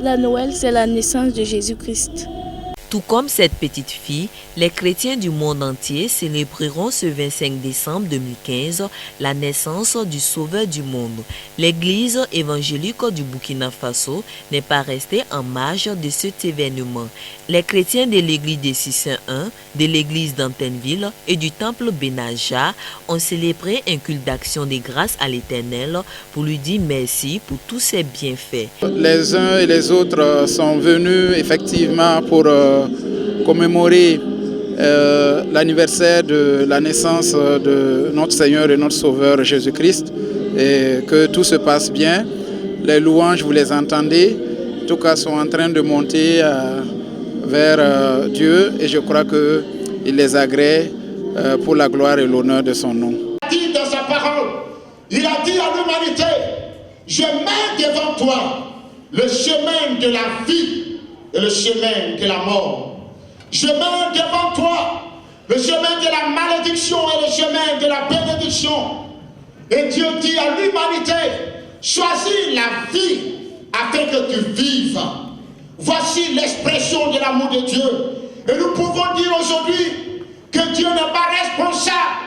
La Noël, c'est la naissance de Jésus-Christ. Tout comme cette petite fille, les chrétiens du monde entier célébreront ce 25 décembre 2015 la naissance du Sauveur du monde. L'église évangélique du Burkina Faso n'est pas restée en marge de cet événement. Les chrétiens de l'église de 601, de l'église d'Antenville et du temple Benaja ont célébré un culte d'action de grâce à l'Éternel pour lui dire merci pour tous ses bienfaits. Les uns et les autres sont venus effectivement pour commémorer l'anniversaire de la naissance de notre Seigneur et notre Sauveur Jésus-Christ, et que tout se passe bien. Les louanges, vous les entendez, en tout cas sont en train de monter vers Dieu, et je crois qu'il les agrée pour la gloire et l'honneur de son nom. Il a dit dans sa parole, il a dit à l'humanité, je mets devant toi le chemin de la vie et le chemin de la mort. Je mets devant toi le chemin de la malédiction et le chemin de la bénédiction. Et Dieu dit à l'humanité, choisis la vie afin que tu vives. Voici l'expression de l'amour de Dieu. Et nous pouvons dire aujourd'hui que Dieu n'est pas responsable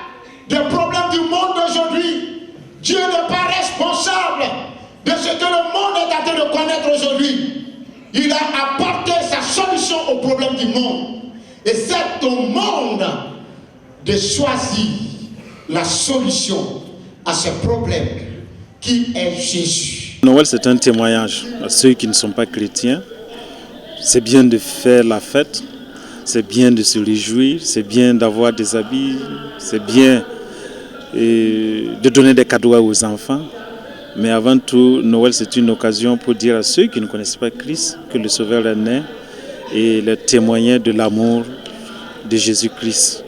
des problèmes du monde d'aujourd'hui. Dieu n'est pas responsable de ce que le monde est en train de connaître aujourd'hui. Il a apporté sa solution aux problèmes du monde. Et c'est au monde de choisir la solution à ce problème qui est Jésus. Noël, c'est un témoignage à ceux qui ne sont pas chrétiens. C'est bien de faire la fête, c'est bien de se réjouir, c'est bien d'avoir des habits, c'est bien de donner des cadeaux aux enfants. Mais avant tout, Noël, c'est une occasion pour dire à ceux qui ne connaissent pas Christ que le Sauveur est né et leur témoigner de l'amour de Jésus-Christ.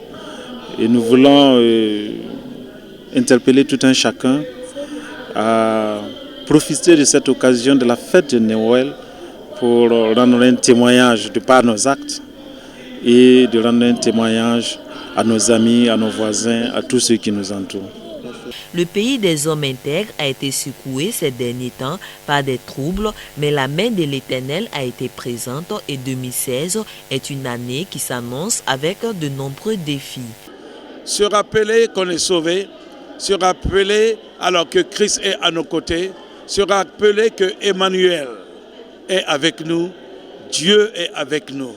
Et nous voulons interpeller tout un chacun à profiter de cette occasion de la fête de Noël pour rendre un témoignage de par nos actes et de rendre un témoignage à nos amis, à nos voisins, à tous ceux qui nous entourent. Le pays des hommes intègres a été secoué ces derniers temps par des troubles, mais la main de l'Éternel a été présente et 2016 est une année qui s'annonce avec de nombreux défis. Se rappeler qu'on est sauvé, se rappeler alors que Christ est à nos côtés, se rappeler que Emmanuel est avec nous, Dieu est avec nous.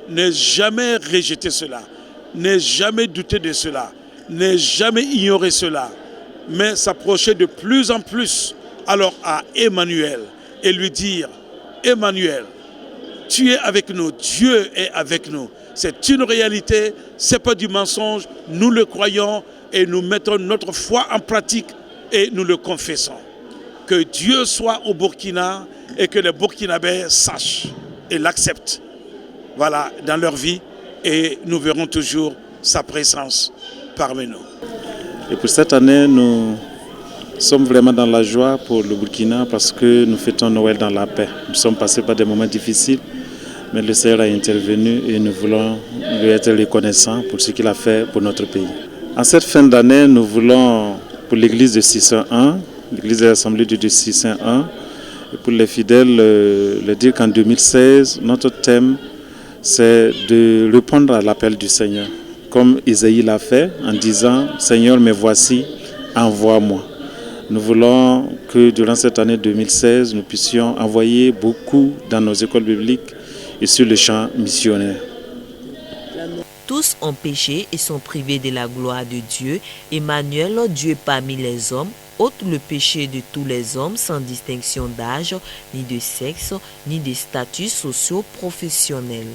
Ne jamais rejeter cela, ne jamais douter de cela, ne jamais ignorer cela, mais s'approcher de plus en plus alors à Emmanuel et lui dire, Emmanuel, tu es avec nous, Dieu est avec nous. C'est une réalité, ce n'est pas du mensonge, nous le croyons et nous mettons notre foi en pratique et nous le confessons. Que Dieu soit au Burkina et que les Burkinabés sachent et l'acceptent, voilà, dans leur vie, et nous verrons toujours sa présence parmi nous. Et pour cette année, nous sommes vraiment dans la joie pour le Burkina parce que nous fêtons Noël dans la paix. Nous sommes passés par des moments difficiles, mais le Seigneur a intervenu et nous voulons lui être reconnaissants pour ce qu'il a fait pour notre pays. En cette fin d'année, nous voulons, pour l'église de 601, l'église de l'Assemblée de Dieu 601, et pour les fidèles, leur dire qu'en 2016, notre thème, c'est de répondre à l'appel du Seigneur. Comme Isaïe l'a fait en disant « Seigneur, me voici, envoie-moi ». Nous voulons que durant cette année 2016, nous puissions envoyer beaucoup dans nos écoles bibliques et sur le champ missionnaire. Tous ont péché et sont privés de la gloire de Dieu. Emmanuel, Dieu parmi les hommes, ôte le péché de tous les hommes sans distinction d'âge, ni de sexe, ni de statut socio-professionnel.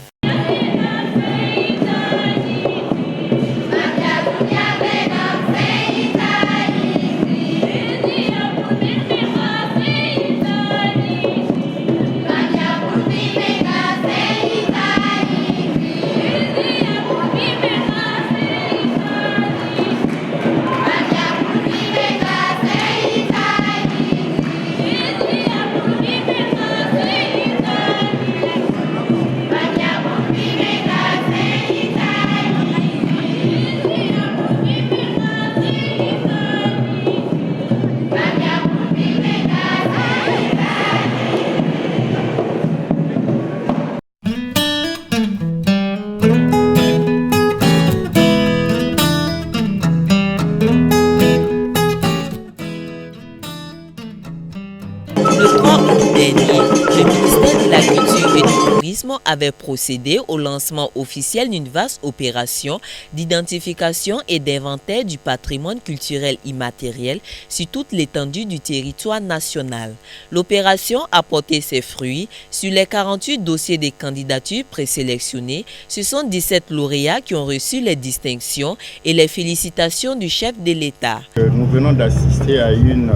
Le 3 août dernier, le ministère de la Culture et du Tourisme avait procédé au lancement officiel d'une vaste opération d'identification et d'inventaire du patrimoine culturel immatériel sur toute l'étendue du territoire national. L'opération a porté ses fruits. Sur les 48 dossiers des candidatures présélectionnées, ce sont 17 lauréats qui ont reçu les distinctions et les félicitations du chef de l'État. Nous venons d'assister à une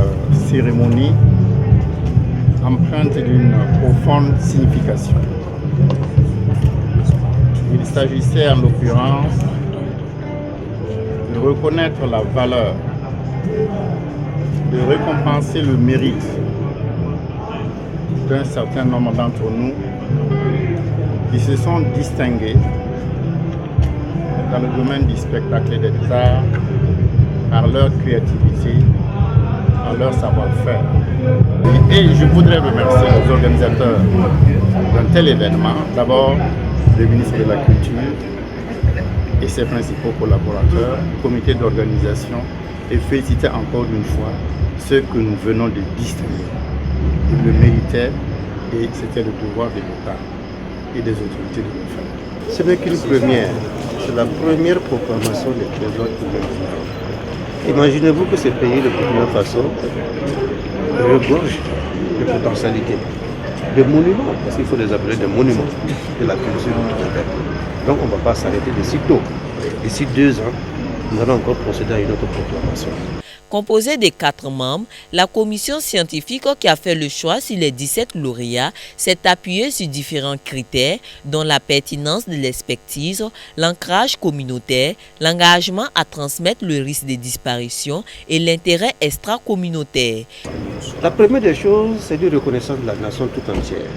cérémonie empreinte d'une profonde signification. Il s'agissait en l'occurrence de reconnaître la valeur, de récompenser le mérite d'un certain nombre d'entre nous qui se sont distingués dans le domaine du spectacle et des arts par leur créativité, par leur savoir-faire. Et je voudrais remercier les organisateurs d'un tel événement, d'abord le ministre de la Culture et ses principaux collaborateurs, le comité d'organisation, et féliciter encore une fois ceux que nous venons de distinguer. Ils le méritaient et c'était le devoir de l'État et des autorités de le faire. Ce n'est qu'une première, c'est la première proclamation des trésors humains. Imaginez-vous que ce pays, le Burkina Faso, regorge de potentialités, de monuments, parce qu'il faut les appeler des monuments de la culture. Donc on ne va pas s'arrêter de si tôt. D'ici 2 ans, nous allons encore procéder à une autre proclamation. Composée des 4 membres, la commission scientifique qui a fait le choix sur les 17 lauréats s'est appuyée sur différents critères, dont la pertinence de l'expertise, l'ancrage communautaire, l'engagement à transmettre le risque de disparition et l'intérêt extra-communautaire. La première des choses, c'est une reconnaissance de la nation tout entière,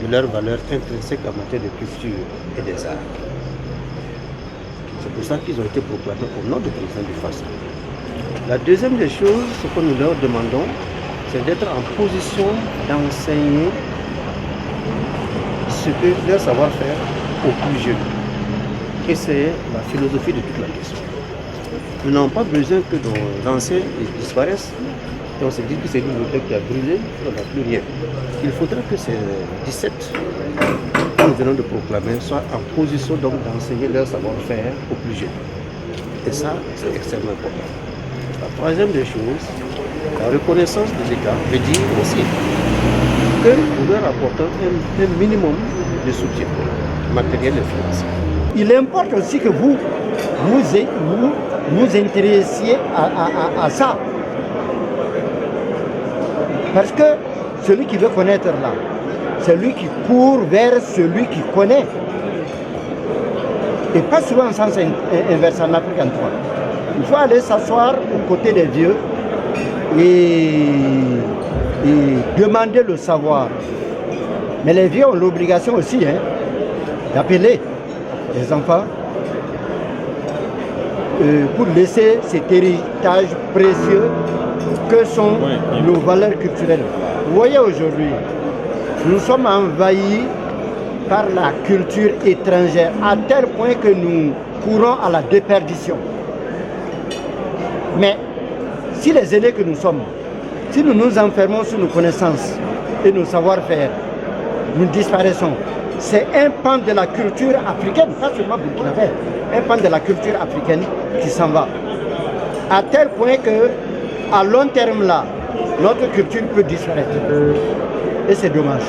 de leur valeur intrinsèque en matière de culture et des arts. C'est pour ça qu'ils ont été proclamés au nom du président du FASA. La deuxième des choses, ce que nous leur demandons, c'est d'être en position d'enseigner ce que leur savoir-faire aux plus jeunes. Et c'est la philosophie de toute la question. Nous n'avons pas besoin que nos anciens disparaissent. Et on se dit que c'est une bibliothèque qui a brûlé, on n'a plus rien. Il faudrait que ces 17 que nous venons de proclamer soient en position donc d'enseigner leur savoir-faire aux plus jeunes. Et ça, c'est extrêmement important. La troisième des choses, la reconnaissance des écarts veut dire aussi que nous leur apportons un minimum de soutien matériel et financier. Il importe aussi que vous vous intéressiez à ça. Parce que celui qui veut connaître là, c'est lui qui court vers celui qui connaît. Et pas souvent en sens inverse en Afrique en trois. Il faut aller s'asseoir aux côtés des vieux et demander le savoir. Mais les vieux ont l'obligation aussi d'appeler les enfants pour laisser cet héritage précieux que sont nos valeurs culturelles. Vous voyez aujourd'hui, nous sommes envahis par la culture étrangère à tel point que nous courons à la déperdition. Mais si les aînés que nous sommes, si nous nous enfermons sur nos connaissances et nos savoir-faire, nous disparaissons. C'est un pan de la culture africaine, pas seulement burkinabé, un pan de la culture africaine qui s'en va. À tel point que, à long terme là, notre culture peut disparaître. Et c'est dommage.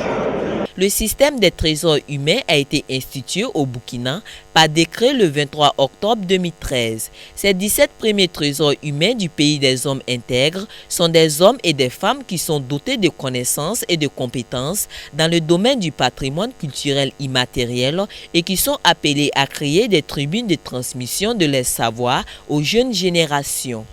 Le système des trésors humains a été institué au Burkina par décret le 23 octobre 2013. Ces 17 premiers trésors humains du pays des hommes intègres sont des hommes et des femmes qui sont dotés de connaissances et de compétences dans le domaine du patrimoine culturel immatériel et qui sont appelés à créer des tribunes de transmission de leurs savoirs aux jeunes générations.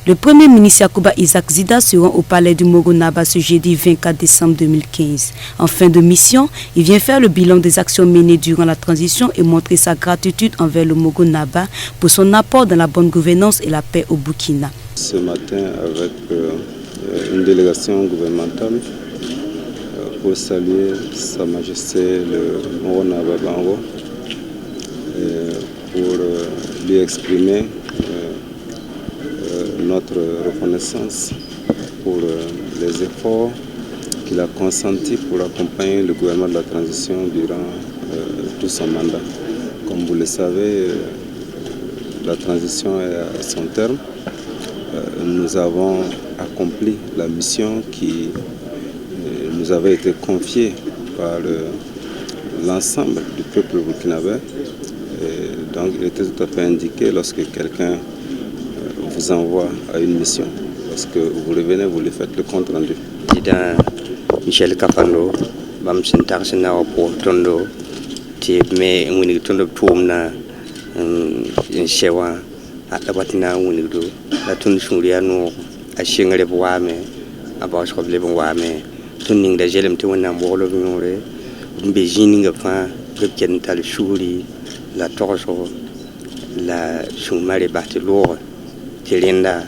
Le Premier ministre Yacouba Isaac Zida se rend au palais du Mogo-Naba ce jeudi 24 décembre 2015. En fin de mission, il vient faire le bilan des actions menées durant la transition et montrer sa gratitude envers le Mogo-Naba pour son apport dans la bonne gouvernance et la paix au Burkina. Ce matin, avec une délégation gouvernementale pour saluer Sa Majesté le Mogo-Naba Bango pour lui exprimer notre reconnaissance pour les efforts qu'il a consentis pour accompagner le gouvernement de la transition durant tout son mandat. Comme vous le savez, la transition est à son terme. Nous avons accompli la mission qui nous avait été confiée par l'ensemble du peuple burkinabé. Donc il était tout à fait indiqué lorsque quelqu'un vous envoie à une mission, parce que vous revenez, vous lui faites le compte rendu. Michel Kapano, Bam Sentar Senao pour Tondo, mais on tondo tourna en Chewa, à la Batina Unido, la Tunsuliano, à Shingale Boame, à Bosco Lebowame, tuning the Jelem to one and Wall of Nore, Beijing of the Gental Shuri, la Torso, la Sumari Batilor, Tilinda,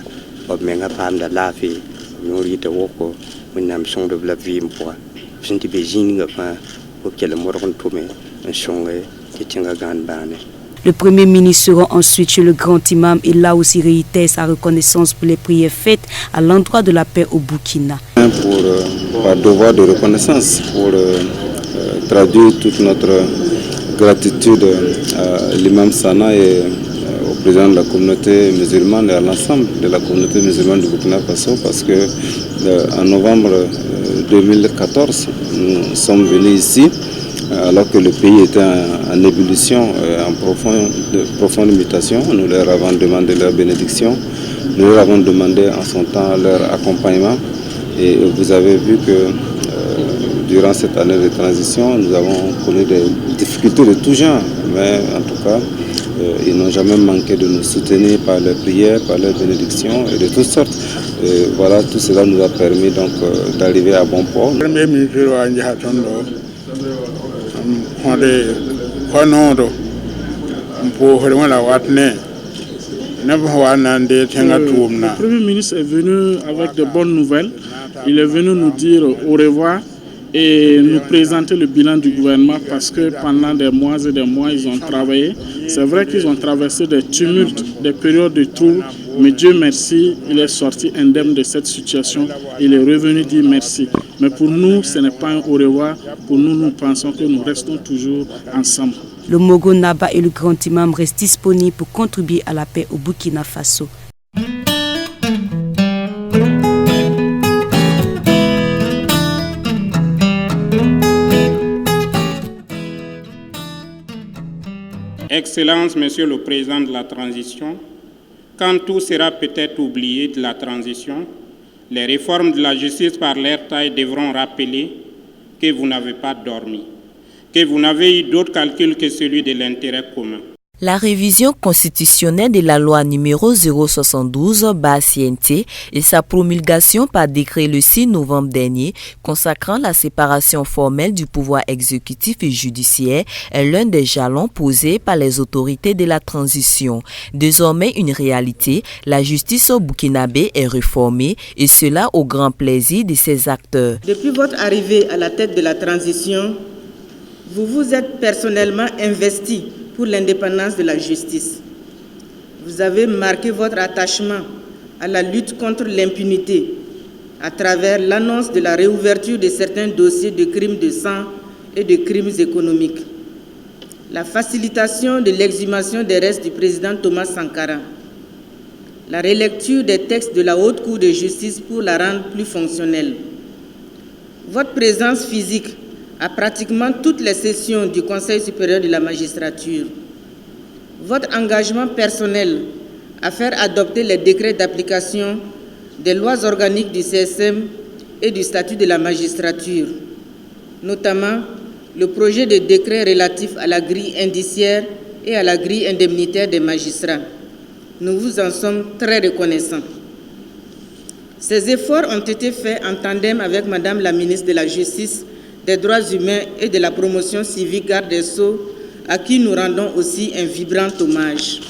of Mengapam, the Laffy, Norita Woko. Nous sommes de la vie pour sentir Beijing auquel le moron tombé un son qui tient à Ganbane. Le Premier ministre sera ensuite chez le grand imam et là aussi réitère sa reconnaissance pour les prières faites à l'endroit de la paix au Burkina. Par devoir de reconnaissance, pour traduire toute notre gratitude à l'imam Sana et au président de la communauté musulmane et à l'ensemble de la communauté musulmane du Burkina Faso, parce que en novembre 2014, nous sommes venus ici alors que le pays était en ébullition, en profonde mutation. Nous leur avons demandé leur bénédiction, nous leur avons demandé en son temps leur accompagnement. Et vous avez vu que durant cette année de transition, nous avons connu des difficultés de tout genre, mais en tout cas, ils n'ont jamais manqué de nous soutenir par leurs prières, par leurs bénédictions et de toutes sortes. Et voilà, tout cela nous a permis donc d'arriver à bon port. Le Premier ministre est venu avec de bonnes nouvelles. Il est venu nous dire au revoir et nous présenter le bilan du gouvernement, parce que pendant des mois et des mois, ils ont travaillé. C'est vrai qu'ils ont traversé des tumultes, des périodes de troubles, mais Dieu merci, il est sorti indemne de cette situation. Il est revenu dire merci. Mais pour nous, ce n'est pas un au revoir. Pour nous, nous pensons que nous restons toujours ensemble. Le Mogo Naba et le grand imam restent disponibles pour contribuer à la paix au Burkina Faso. Excellence, Monsieur le Président de la Transition, quand tout sera peut-être oublié de la transition, les réformes de la justice par leur taille devront rappeler que vous n'avez pas dormi, que vous n'avez eu d'autre calcul que celui de l'intérêt commun. La révision constitutionnelle de la loi numéro 072/CNT et sa promulgation par décret le 6 novembre dernier consacrant la séparation formelle du pouvoir exécutif et judiciaire est l'un des jalons posés par les autorités de la transition. Désormais une réalité, la justice au burkinabé est réformée et cela au grand plaisir de ses acteurs. Depuis votre arrivée à la tête de la transition, vous vous êtes personnellement investi pour l'indépendance de la justice. Vous avez marqué votre attachement à la lutte contre l'impunité à travers l'annonce de la réouverture de certains dossiers de crimes de sang et de crimes économiques, la facilitation de l'exhumation des restes du président Thomas Sankara, la relecture des textes de la Haute Cour de justice pour la rendre plus fonctionnelle. Votre présence physique à pratiquement toutes les sessions du Conseil supérieur de la magistrature. Votre engagement personnel à faire adopter les décrets d'application des lois organiques du CSM et du statut de la magistrature, notamment le projet de décret relatif à la grille indiciaire et à la grille indemnitaire des magistrats. Nous vous en sommes très reconnaissants. Ces efforts ont été faits en tandem avec Madame la ministre de la Justice, des droits humains et de la promotion civique, garde des Sceaux, à qui nous rendons aussi un vibrant hommage.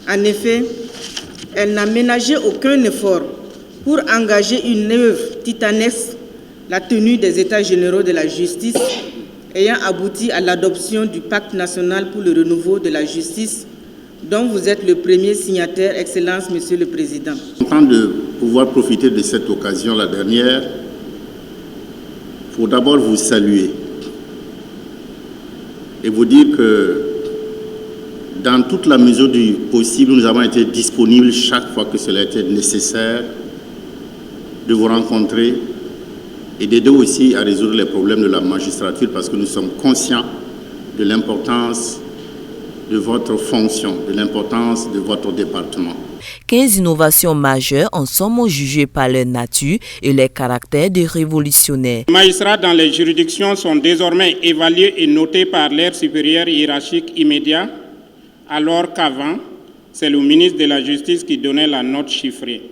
En effet, elle n'a ménagé aucun effort pour engager une œuvre titanesque, la tenue des États généraux de la justice, ayant abouti à l'adoption du Pacte national pour le renouveau de la justice, dont vous êtes le premier signataire, Excellence, Monsieur le Président. Je suis content de pouvoir profiter de cette occasion, la dernière, pour d'abord vous saluer et vous dire que dans toute la mesure du possible, nous avons été disponibles chaque fois que cela était nécessaire de vous rencontrer et d'aider aussi à résoudre les problèmes de la magistrature parce que nous sommes conscients de l'importance de votre fonction, de l'importance de votre département. 15 innovations majeures en sont jugées par leur nature et leur caractère de révolutionnaire. Les magistrats dans les juridictions sont désormais évalués et notés par leurs supérieurs hiérarchiques immédiats, alors qu'avant, c'est le ministre de la Justice qui donnait la note chiffrée.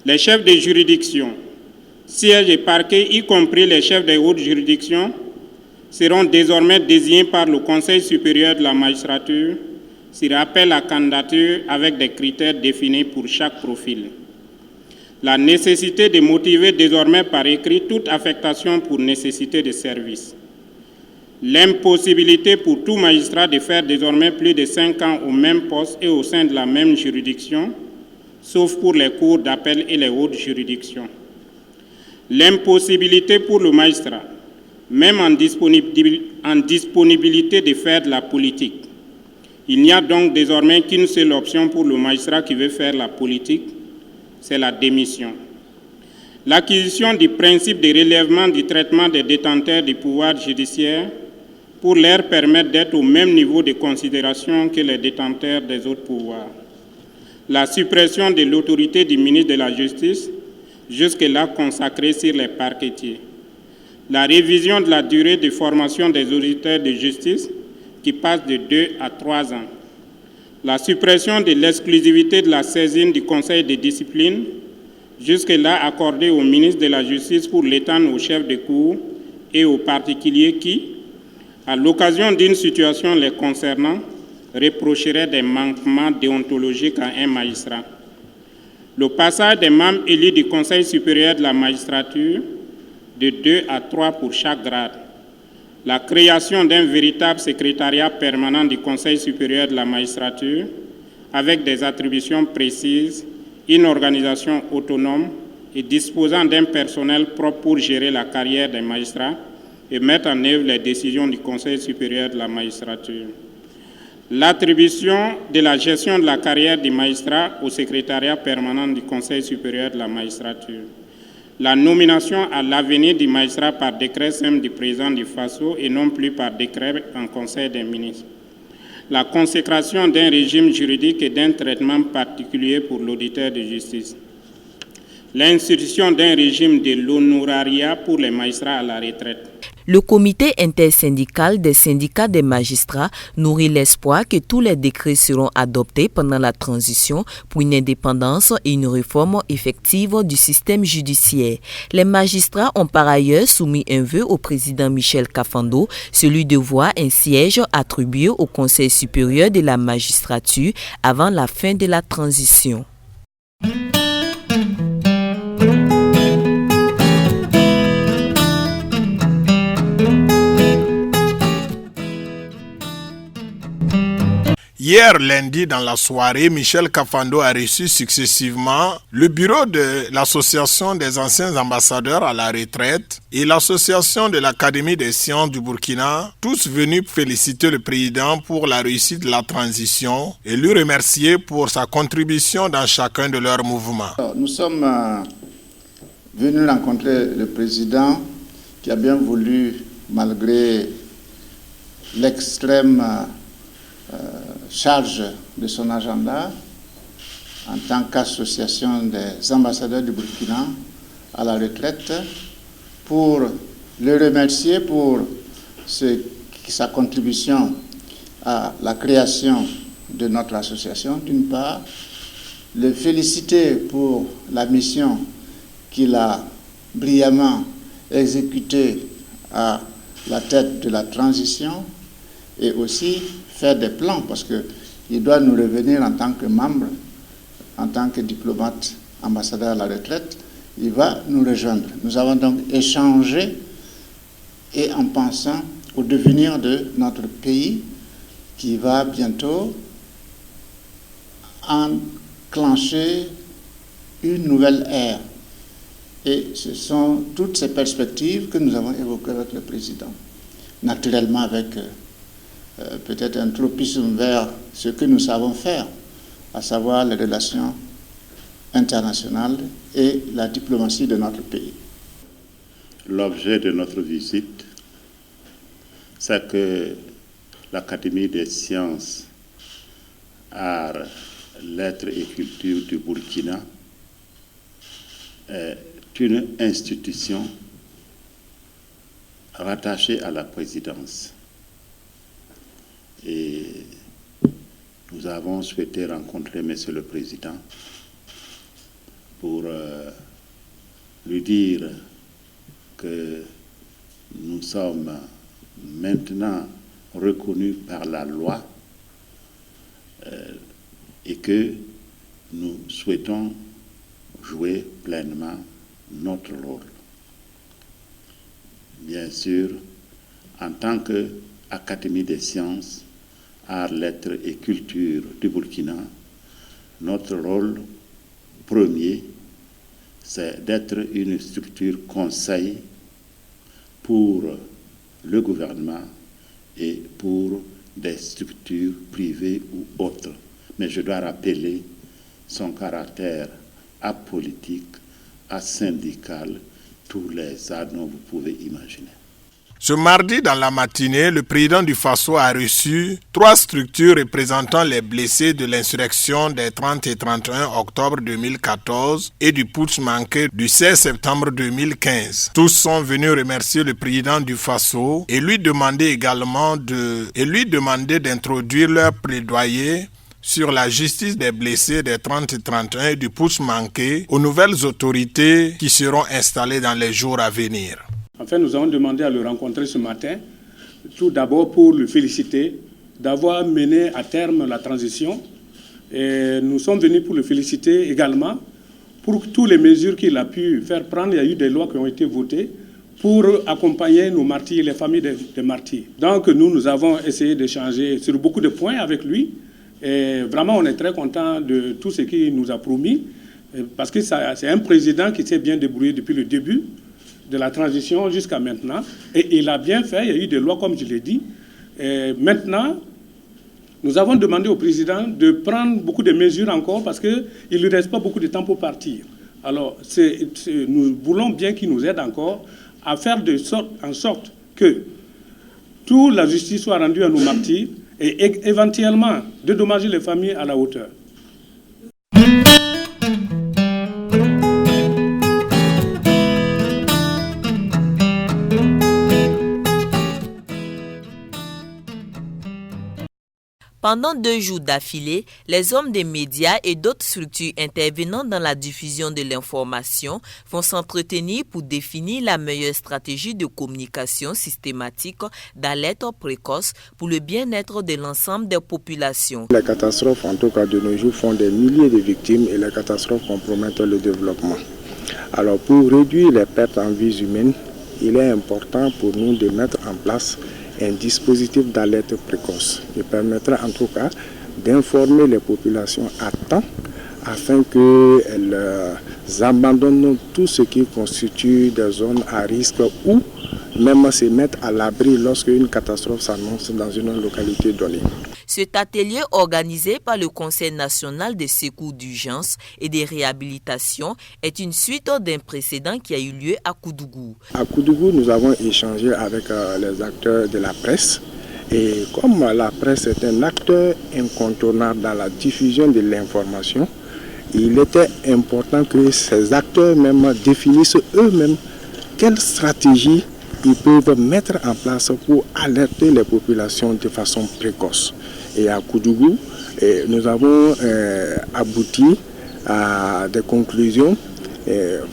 Les chefs de juridiction, sièges et parquets, y compris les chefs des hautes juridictions, seront désormais désignés par le Conseil supérieur de la magistrature sur appel à candidature avec des critères définis pour chaque profil. La nécessité de motiver désormais par écrit toute affectation pour nécessité de service. L'impossibilité pour tout magistrat de faire désormais plus de 5 ans au même poste et au sein de la même juridiction, sauf pour les cours d'appel et les hautes juridictions. L'impossibilité pour le magistrat, même en disponibilité de faire de la politique. Il n'y a donc désormais qu'une seule option pour le magistrat qui veut faire la politique, c'est la démission. L'acquisition du principe de relèvement du traitement des détenteurs du pouvoir judiciaire pour leur permettre d'être au même niveau de considération que les détenteurs des autres pouvoirs. La suppression de l'autorité du ministre de la Justice, jusque-là consacrée sur les parquetiers. La révision de la durée de formation des auditeurs de justice qui passe de 2 à 3 ans. La suppression de l'exclusivité de la saisine du Conseil de discipline, jusque-là accordée au ministre de la Justice pour l'étendre aux chefs de cour et aux particuliers qui, à l'occasion d'une situation les concernant, reprocheraient des manquements déontologiques à un magistrat. Le passage des membres élus du Conseil supérieur de la magistrature de 2 à 3 pour chaque grade. La création d'un véritable secrétariat permanent du Conseil supérieur de la magistrature avec des attributions précises, une organisation autonome et disposant d'un personnel propre pour gérer la carrière des magistrats et mettre en œuvre les décisions du Conseil supérieur de la magistrature. L'attribution de la gestion de la carrière des magistrats au secrétariat permanent du Conseil supérieur de la magistrature. La nomination à l'avenir du magistrat par décret simple du président du FASO et non plus par décret en Conseil des ministres. La consécration d'un régime juridique et d'un traitement particulier pour l'auditeur de justice. L'institution d'un régime de l'honorariat pour les magistrats à la retraite. Le comité intersyndical des syndicats des magistrats nourrit l'espoir que tous les décrets seront adoptés pendant la transition pour une indépendance et une réforme effective du système judiciaire. Les magistrats ont par ailleurs soumis un vœu au président Michel Kafando, celui de voir un siège attribué au Conseil supérieur de la magistrature avant la fin de la transition. Hier lundi, dans la soirée, Michel Kafando a reçu successivement le bureau de l'Association des anciens ambassadeurs à la retraite et l'Association de l'Académie des sciences du Burkina, tous venus féliciter le président pour la réussite de la transition et lui remercier pour sa contribution dans chacun de leurs mouvements. Nous sommes venus rencontrer le président qui a bien voulu, malgré l'extrême charge de son agenda en tant qu'association des ambassadeurs du Burkina à la retraite, pour le remercier pour sa contribution à la création de notre association, d'une part, le féliciter pour la mission qu'il a brillamment exécutée à la tête de la transition, et aussi faire des plans, parce qu'il doit nous revenir en tant que membre, en tant que diplomate ambassadeur à la retraite, il va nous rejoindre. Nous avons donc échangé et en pensant au devenir de notre pays qui va bientôt enclencher une nouvelle ère. Et ce sont toutes ces perspectives que nous avons évoquées avec le président. Naturellement avec peut-être un tropisme vers ce que nous savons faire, à savoir les relations internationales et la diplomatie de notre pays. L'objet de notre visite, c'est que l'Académie des sciences, arts, lettres et culture du Burkina est une institution rattachée à la présidence. Et nous avons souhaité rencontrer Monsieur le Président pour lui dire que nous sommes maintenant reconnus par la loi et que nous souhaitons jouer pleinement notre rôle. Bien sûr, en tant qu'Académie des sciences, arts, lettres et culture du Burkina, notre rôle premier, c'est d'être une structure conseil pour le gouvernement et pour des structures privées ou autres. Mais je dois rappeler son caractère apolitique, asyndical, tous les arts dont vous pouvez imaginer. Ce mardi, dans la matinée, le président du Faso a reçu 3 structures représentant les blessés de l'insurrection des 30 et 31 octobre 2014 et du putsch manqué du 16 septembre 2015. Tous sont venus remercier le président du Faso et lui demander également d'introduire leur plaidoyer sur la justice des blessés des 30 et 31 et du putsch manqué aux nouvelles autorités qui seront installées dans les jours à venir. Enfin, nous avons demandé à le rencontrer ce matin, tout d'abord pour le féliciter d'avoir mené à terme la transition. Et nous sommes venus pour le féliciter également pour toutes les mesures qu'il a pu faire prendre. Il y a eu des lois qui ont été votées pour accompagner nos martyrs, les familles des martyrs. Donc nous avons essayé d'échanger sur beaucoup de points avec lui. Et vraiment, on est très content de tout ce qu'il nous a promis, parce que c'est un président qui s'est bien débrouillé depuis le début de la transition jusqu'à maintenant. Et il a bien fait, il y a eu des lois, comme je l'ai dit. Et maintenant, nous avons demandé au président de prendre beaucoup de mesures encore, parce qu'il ne lui reste pas beaucoup de temps pour partir. Alors, nous voulons bien qu'il nous aide encore à faire en sorte que toute la justice soit rendue à nos martyrs, et éventuellement dédommager les familles à la hauteur. Pendant 2 jours d'affilée, les hommes des médias et d'autres structures intervenant dans la diffusion de l'information vont s'entretenir pour définir la meilleure stratégie de communication systématique d'alerte précoce pour le bien-être de l'ensemble des populations. Les catastrophes, en tout cas de nos jours, font des milliers de victimes et les catastrophes compromettent le développement. Alors pour réduire les pertes en vies humaines, il est important pour nous de mettre en place un dispositif d'alerte précoce qui permettra en tout cas d'informer les populations à temps afin qu'elles abandonnent tout ce qui constitue des zones à risque ou même se mettre à l'abri lorsque une catastrophe s'annonce dans une localité donnée. Cet atelier organisé par le Conseil national des secours d'urgence et de réhabilitation est une suite d'un précédent qui a eu lieu à Koudougou. À Koudougou, nous avons échangé avec les acteurs de la presse. Et comme la presse est un acteur incontournable dans la diffusion de l'information, il était important que ces acteurs même définissent eux-mêmes quelle stratégie ils peuvent mettre en place pour alerter les populations de façon précoce. Et à Koudougou, nous avons abouti à des conclusions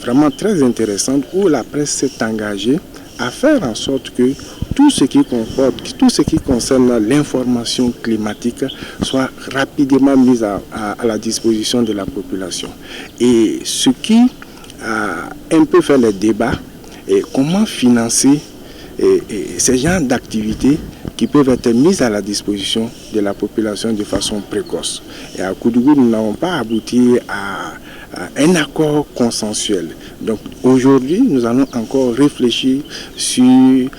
vraiment très intéressantes où la presse s'est engagée à faire en sorte que tout ce qui concerne l'information climatique soit rapidement mis à la disposition de la population. Et ce qui a un peu fait le débat, et comment financer ces genres d'activités qui peuvent être mises à la disposition de la population de façon précoce. Et à Koudougou, nous n'avons pas abouti à un accord consensuel. Donc aujourd'hui, nous allons encore réfléchir sur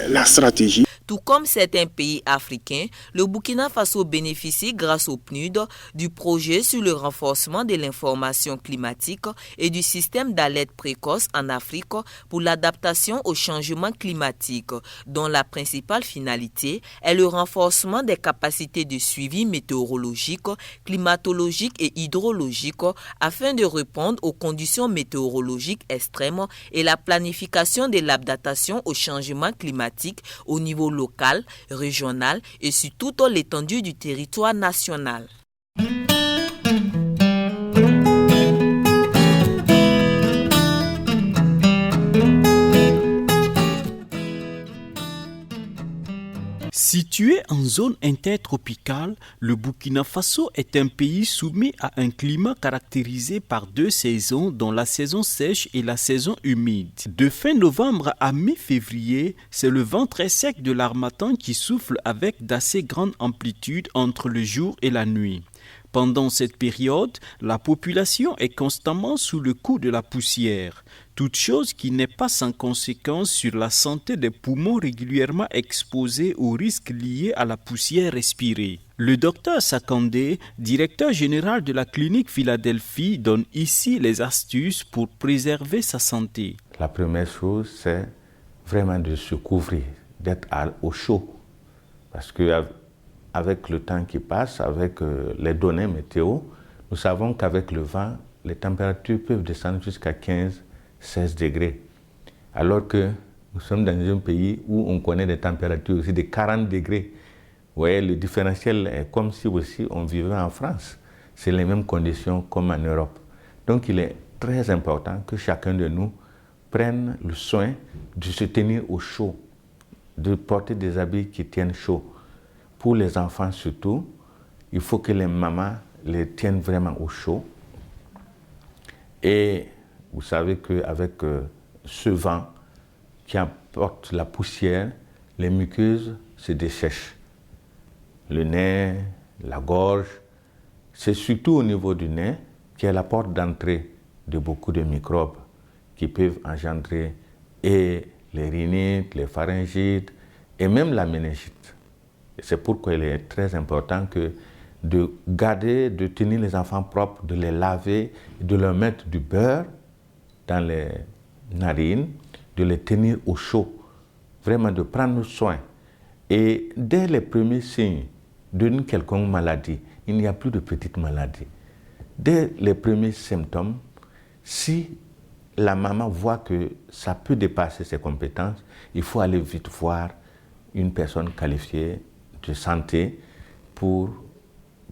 la stratégie. Tout comme certains pays africains, le Burkina Faso bénéficie grâce au PNUD du projet sur le renforcement de l'information climatique et du système d'alerte précoce en Afrique pour l'adaptation au changement climatique, dont la principale finalité est le renforcement des capacités de suivi météorologique, climatologique et hydrologique afin de répondre aux conditions météorologiques extrêmes et la planification de l'adaptation au changement climatique au niveau local, régional et sur toute l'étendue du territoire national. Situé en zone intertropicale, le Burkina Faso est un pays soumis à un climat caractérisé par 2 saisons, dont la saison sèche et la saison humide. De fin novembre à mi-février, c'est le vent très sec de l'harmattan qui souffle avec d'assez grande amplitude entre le jour et la nuit. Pendant cette période, la population est constamment sous le coup de la poussière, toute chose qui n'est pas sans conséquence sur la santé des poumons régulièrement exposés aux risques liés à la poussière respirée. Le docteur Sakandé, directeur général de la clinique Philadelphie, donne ici les astuces pour préserver sa santé. La première chose, c'est vraiment de se couvrir, d'être au chaud, parce que avec le temps qui passe, avec les données météo, nous savons qu'avec le vent, les températures peuvent descendre jusqu'à 15-16 degrés. Alors que nous sommes dans un pays où on connaît des températures aussi de 40 degrés. Vous voyez, le différentiel est comme si aussi on vivait en France. C'est les mêmes conditions comme en Europe. Donc il est très important que chacun de nous prenne le soin de se tenir au chaud, de porter des habits qui tiennent chaud. Pour les enfants surtout, il faut que les mamans les tiennent vraiment au chaud. Et vous savez qu'avec ce vent qui apporte la poussière, les muqueuses se dessèchent. Le nez, la gorge, c'est surtout au niveau du nez qui est la porte d'entrée de beaucoup de microbes qui peuvent engendrer et les rhinites, les pharyngites et même la méningite. C'est pourquoi il est très important de garder, de tenir les enfants propres, de les laver, de leur mettre du beurre dans les narines, de les tenir au chaud, vraiment de prendre soin. Et dès les premiers signes d'une quelconque maladie, il n'y a plus de petites maladies. Dès les premiers symptômes, si la maman voit que ça peut dépasser ses compétences, il faut aller vite voir une personne qualifiée de santé pour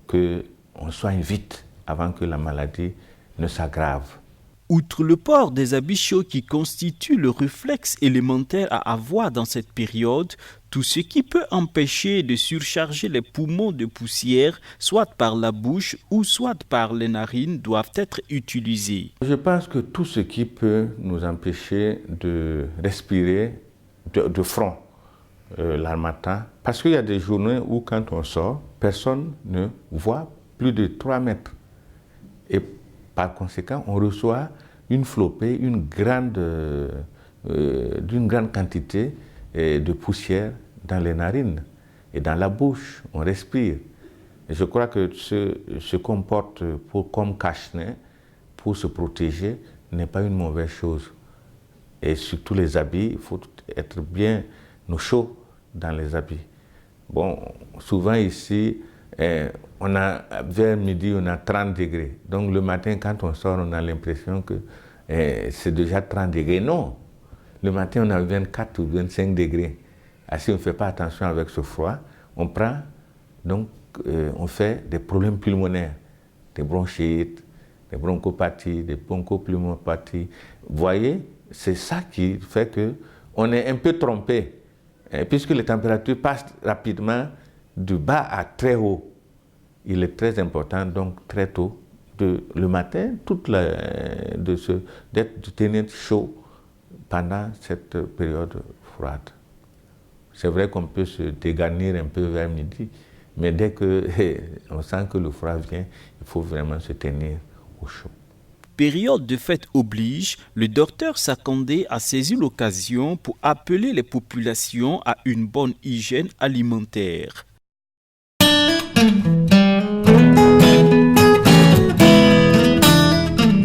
qu'on soigne vite avant que la maladie ne s'aggrave. Outre le port des habits chauds qui constitue le réflexe élémentaire à avoir dans cette période, tout ce qui peut empêcher de surcharger les poumons de poussière, soit par la bouche ou soit par les narines, doivent être utilisés. Je pense que tout ce qui peut nous empêcher de respirer de front, l'harmattan, parce qu'il y a des journées où quand on sort, personne ne voit plus de 3 mètres. Et par conséquent, on reçoit une flopée, d'une grande quantité de poussière dans les narines et dans la bouche. On respire. Et je crois que se comporte comme cache-nez pour se protéger n'est pas une mauvaise chose. Et surtout les habits, il faut être bien au chaud dans les habits. Bon, souvent ici, vers midi, on a 30 degrés. Donc le matin, quand on sort, on a l'impression que c'est déjà 30 degrés. Non, le matin, on a 24 ou 25 degrés. Et si on ne fait pas attention avec ce froid, on fait des problèmes pulmonaires, des bronchites, des bronchopathies, des bronchopneumopathies. Vous voyez, c'est ça qui fait qu'on est un peu trompé, puisque les températures passent rapidement de bas à très haut. Il est très important, donc très tôt, le matin, de tenir chaud pendant cette période froide. C'est vrai qu'on peut se dégarnir un peu vers midi, mais dès qu'on sent que le froid vient, il faut vraiment se tenir au chaud. Période de fête oblige, le docteur Sakandé a saisi l'occasion pour appeler les populations à une bonne hygiène alimentaire.